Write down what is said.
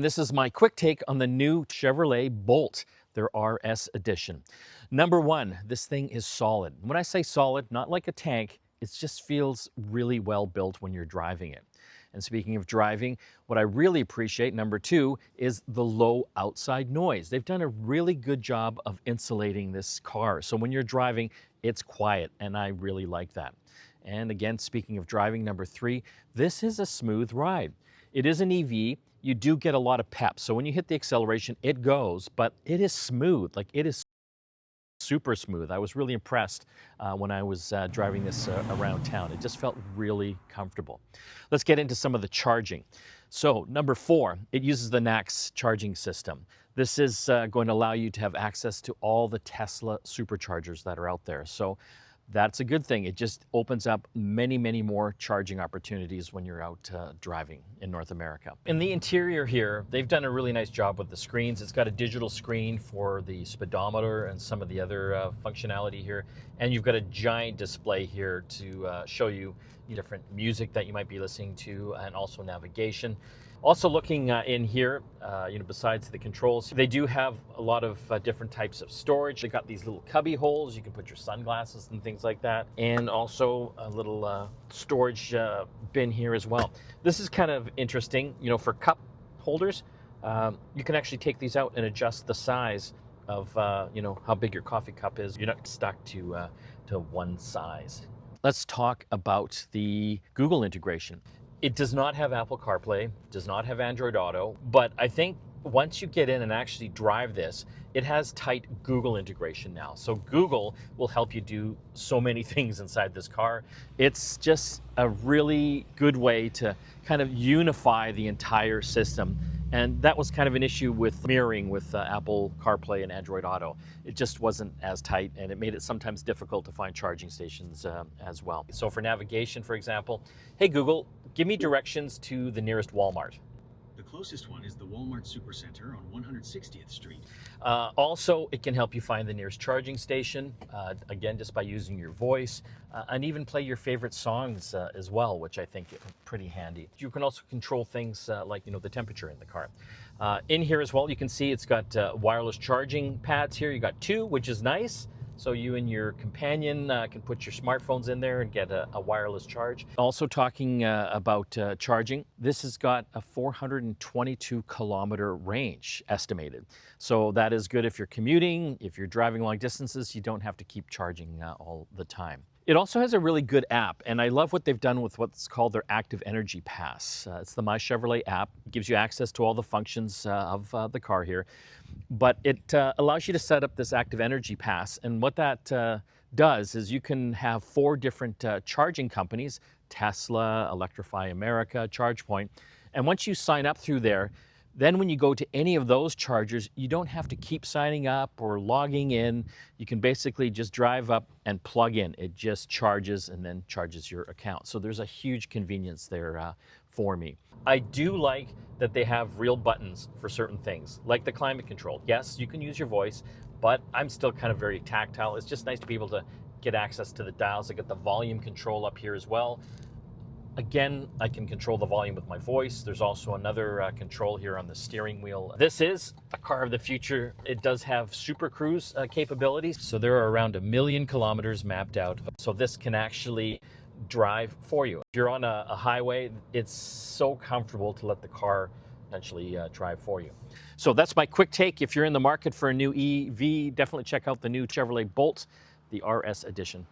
This is my quick take on the new Chevrolet Bolt, their RS edition. Number one, this thing is solid. When I say solid, not like a tank, it just feels really well built when you're driving it. And speaking of driving, what I really appreciate, number two, is the low outside noise. They've done a really good job of insulating this car. So when you're driving, it's quiet, and I really like that. And again, speaking of driving, number three, this is a smooth ride. It is an EV. You do get a lot of pep. So when you hit the acceleration, it goes, but it is smooth. Like, it is super smooth. I was really impressed when I was driving this around town. It just felt really comfortable. Let's get into some of the charging. So number four, it uses the NACS charging system. This is going to allow you to have access to all the Tesla superchargers that are out there. So that's a good thing. It just opens up many, many more charging opportunities when you're out driving in North America. In the interior here, they've done a really nice job with the screens. It's got a digital screen for the speedometer and some of the other functionality here. And you've got a giant display here to show you different music that you might be listening to, and also navigation. Also looking in here, besides the controls, they do have a lot of different types of storage. They got these little cubby holes. You can put your sunglasses and things like that. And also a little storage bin here as well. This is kind of interesting, for cup holders. You can actually take these out and adjust the size of, how big your coffee cup is. You're not stuck to one size. Let's talk about the Google integration. It does not have Apple CarPlay, does not have Android Auto, but I think once you get in and actually drive this, it has tight Google integration now. So Google will help you do so many things inside this car. It's just a really good way to kind of unify the entire system. And that was kind of an issue with mirroring with Apple CarPlay and Android Auto. It just wasn't as tight, and it made it sometimes difficult to find charging stations as well. So for navigation, for example, hey Google, give me directions to the nearest Walmart. The closest one is the Walmart Supercenter on 160th Street. Also, it can help you find the nearest charging station, again, just by using your voice, and even play your favorite songs as well, which I think is pretty handy. You can also control things like, the temperature in the car. In here as well, you can see it's got wireless charging pads here. You got two, which is nice. So you and your companion can put your smartphones in there and get a wireless charge. Also talking about charging, this has got a 422 kilometer range estimated. So that is good if you're commuting, if you're driving long distances, you don't have to keep charging all the time. It also has a really good app, and I love what they've done with what's called their Active Energy Pass. It's the My Chevrolet app. It gives you access to all the functions of the car here, but it allows you to set up this Active Energy Pass, and what that does is you can have 4 different charging companies: Tesla, Electrify America, ChargePoint, and once you sign up through there, then when you go to any of those chargers, you don't have to keep signing up or logging in. You can basically just drive up and plug in. It just charges and then charges your account. So there's a huge convenience there for me. I do like that they have real buttons for certain things, like the climate control. Yes, you can use your voice, but I'm still kind of very tactile. It's just nice to be able to get access to the dials. I got the volume control up here as well. Again, I can control the volume with my voice. There's also another control here on the steering wheel. This is a car of the future. It does have Super Cruise capabilities. So there are around 1 million kilometers mapped out. So this can actually drive for you. If you're on a highway, it's so comfortable to let the car essentially drive for you. So that's my quick take. If you're in the market for a new EV, definitely check out the new Chevrolet Bolt, the RS edition.